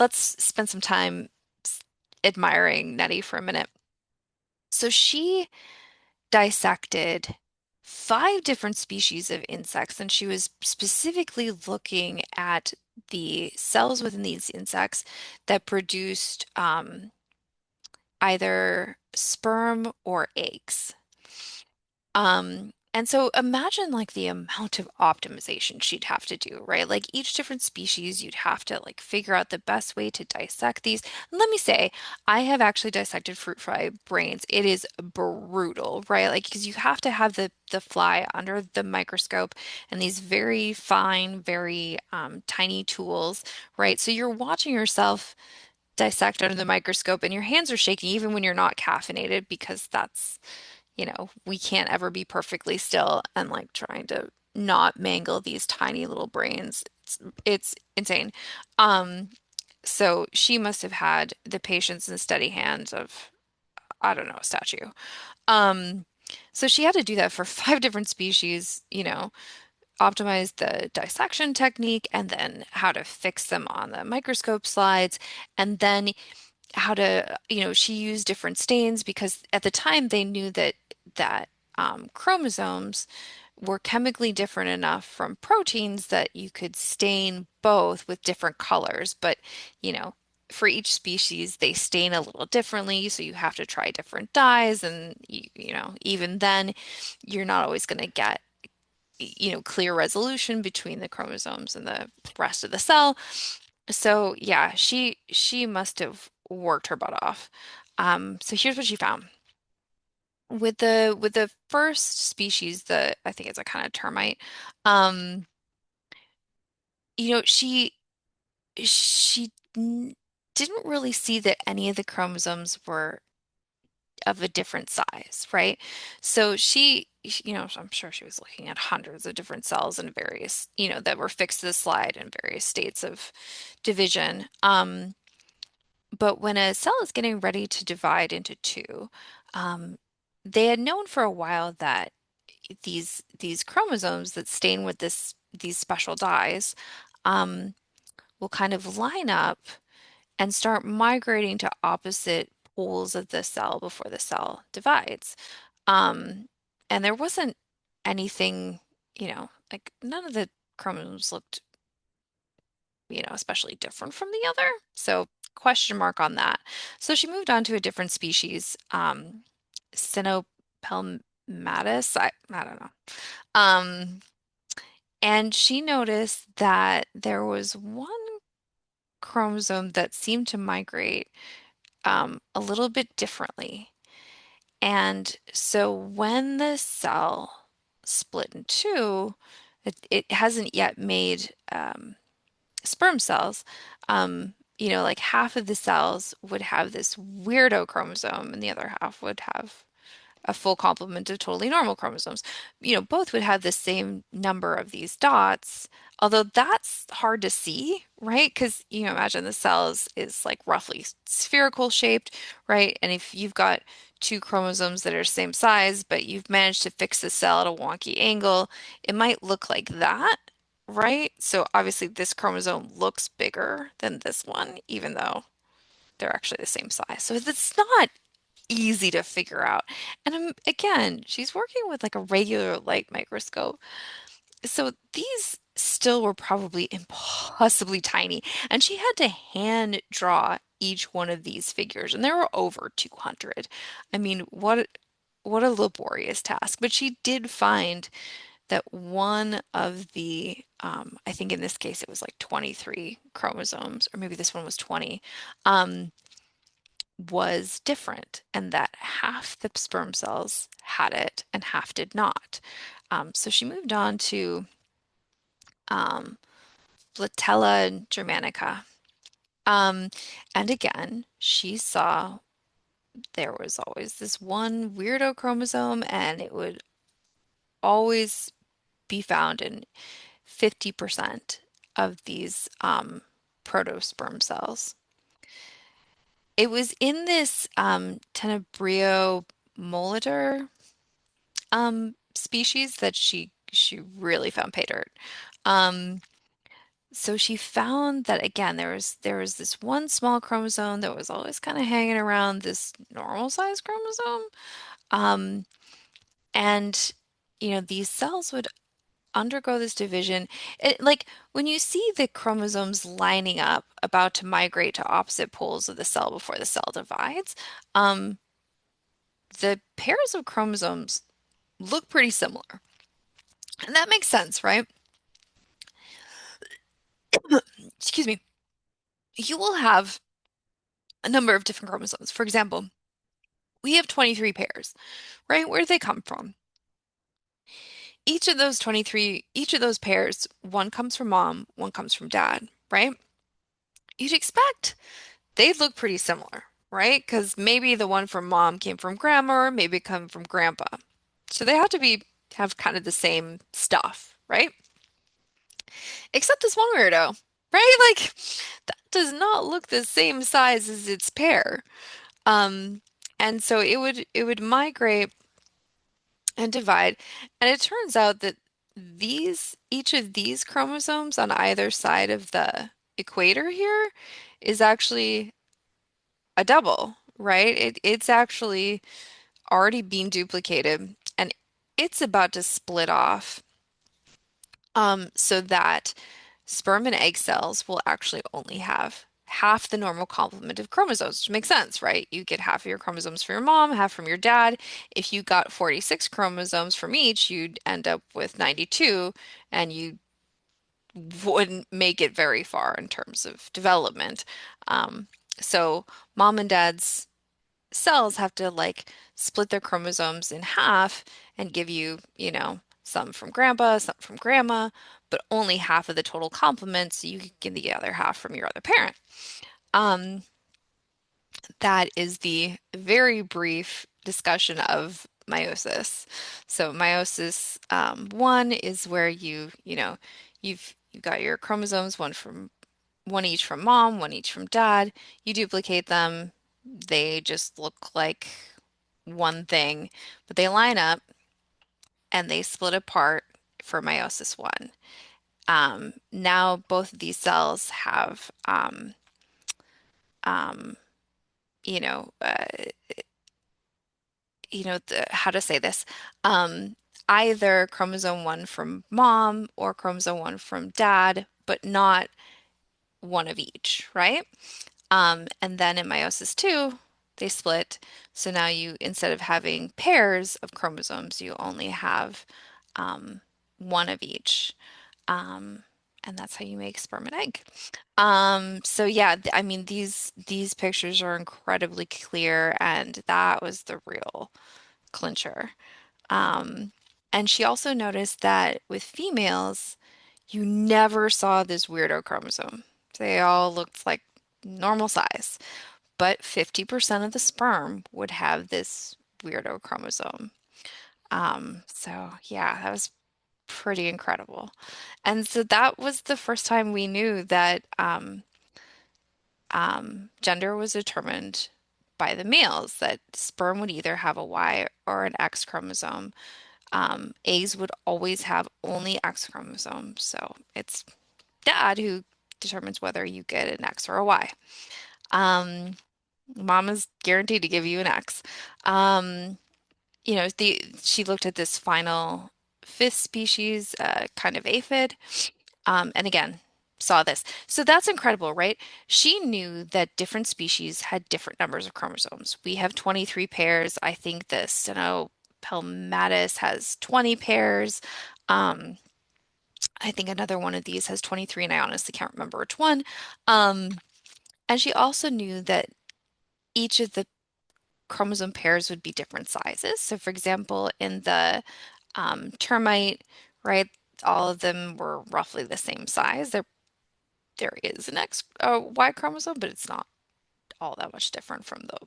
let's spend some time admiring Nettie for a minute. So she dissected five different species of insects, and she was specifically looking at the cells within these insects that produced either sperm or eggs. And so imagine like the amount of optimization she'd have to do, right? Like each different species, you'd have to like figure out the best way to dissect these. And let me say, I have actually dissected fruit fly brains. It is brutal, right? Like because you have to have the fly under the microscope and these very fine, very tiny tools, right? So you're watching yourself dissect under the microscope and your hands are shaking even when you're not caffeinated because we can't ever be perfectly still and like trying to not mangle these tiny little brains. It's insane. Um, so she must have had the patience and steady hands of, I don't know, a statue. Um, so she had to do that for five different species, optimize the dissection technique and then how to fix them on the microscope slides. And then how to, she used different stains because at the time they knew that chromosomes were chemically different enough from proteins that you could stain both with different colors. But, you know, for each species, they stain a little differently, so you have to try different dyes, and even then, you're not always going to get clear resolution between the chromosomes and the rest of the cell. So yeah, she must have worked her butt off. So here's what she found. With the first species, the I think it's a kind of termite, um, she didn't really see that any of the chromosomes were of a different size, right? So I'm sure she was looking at hundreds of different cells in various, that were fixed to the slide in various states of division. But when a cell is getting ready to divide into two, um, they had known for a while that these chromosomes that stain with these special dyes um, will kind of line up and start migrating to opposite poles of the cell before the cell divides. Um, and there wasn't anything, like none of the chromosomes looked especially different from the other. So question mark on that. So she moved on to a different species, Cinopelmatus. I don't know. Um, and she noticed that there was one chromosome that seemed to migrate a little bit differently. And so when the cell split in two, it hasn't yet made sperm cells, like half of the cells would have this weirdo chromosome and the other half would have a full complement of totally normal chromosomes. Both would have the same number of these dots, although that's hard to see, right? Because, imagine the cells is like roughly spherical shaped, right? And if you've got two chromosomes that are same size, but you've managed to fix the cell at a wonky angle, it might look like that, right? So obviously this chromosome looks bigger than this one, even though they're actually the same size. So it's not easy to figure out. And again, she's working with like a regular light microscope. So these still were probably impossibly tiny. And she had to hand draw each one of these figures, and there were over 200. I mean, what a laborious task. But she did find that one of I think in this case it was like 23 chromosomes, or maybe this one was 20. Um, was different and that half the sperm cells had it and half did not. So she moved on to um, Blatella germanica. Um, and again, she saw there was always this one weirdo chromosome and it would always be found in 50% of these protosperm cells. It was in this Tenebrio molitor species that she really found pay dirt. Um, So she found that again, there was this one small chromosome that was always kind of hanging around this normal size chromosome. Um, and these cells would undergo this division. Like when you see the chromosomes lining up, about to migrate to opposite poles of the cell before the cell divides, um, the pairs of chromosomes look pretty similar. And that makes sense, right? Excuse me. You will have a number of different chromosomes. For example, we have 23 pairs, right? Where do they come from? Each of those pairs, one comes from mom, one comes from dad, right? You'd expect they'd look pretty similar, right? Because maybe the one from mom came from grandma, or maybe come from grandpa. So they have kind of the same stuff, right? Except this one weirdo, right? Like that does not look the same size as its pair. Um, and so it would migrate and divide. And it turns out that each of these chromosomes on either side of the equator here is actually a double, right? It's actually already being duplicated and it's about to split off, so that sperm and egg cells will actually only have half the normal complement of chromosomes, which makes sense, right? You get half of your chromosomes from your mom, half from your dad. If you got 46 chromosomes from each, you'd end up with 92, and you wouldn't make it very far in terms of development. Um, so mom and dad's cells have to like split their chromosomes in half and give you, some from grandpa, some from grandma, but only half of the total complement, so you can get the other half from your other parent. Um, that is the very brief discussion of meiosis. So meiosis, one is where you've got your chromosomes, one each from mom, one each from dad. You duplicate them. They just look like one thing, but they line up and they split apart for meiosis one. Now both of these cells have, um, you know, uh, how to say this, um, either chromosome one from mom or chromosome one from dad, but not one of each, right? And then in meiosis two, they split. So now instead of having pairs of chromosomes, you only have, um, one of each. Um, and that's how you make sperm and egg. So yeah, I mean these pictures are incredibly clear, and that was the real clincher. Um, and she also noticed that with females, you never saw this weirdo chromosome. They all looked like normal size, but 50% of the sperm would have this weirdo chromosome. So yeah, that was pretty incredible. And so that was the first time we knew that, gender was determined by the males, that sperm would either have a Y or an X chromosome. Eggs would always have only X chromosomes. So it's dad who determines whether you get an X or a Y. Um, Mom is guaranteed to give you an X. Um, she looked at this final fifth species, kind of aphid, and again, saw this. So that's incredible, right? She knew that different species had different numbers of chromosomes. We have 23 pairs. I think the Steno has 20 pairs. Um, I think another one of these has 23, and I honestly can't remember which one. Um, and she also knew that each of the chromosome pairs would be different sizes. So, for example, in the, termite, right, all of them were roughly the same size. There is an Y chromosome, but it's not all that much different from the,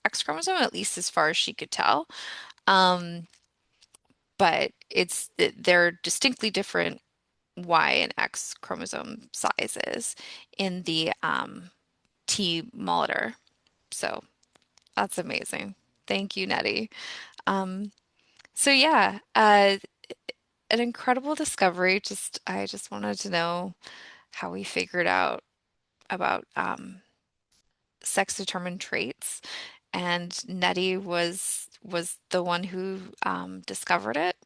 X chromosome, at least as far as she could tell. Um, but they're distinctly different Y and X chromosome sizes in the, T molitor. So that's amazing. Thank you, Nettie. So yeah, an incredible discovery. I just wanted to know how we figured out about sex-determined traits, and Nettie was the one who discovered it.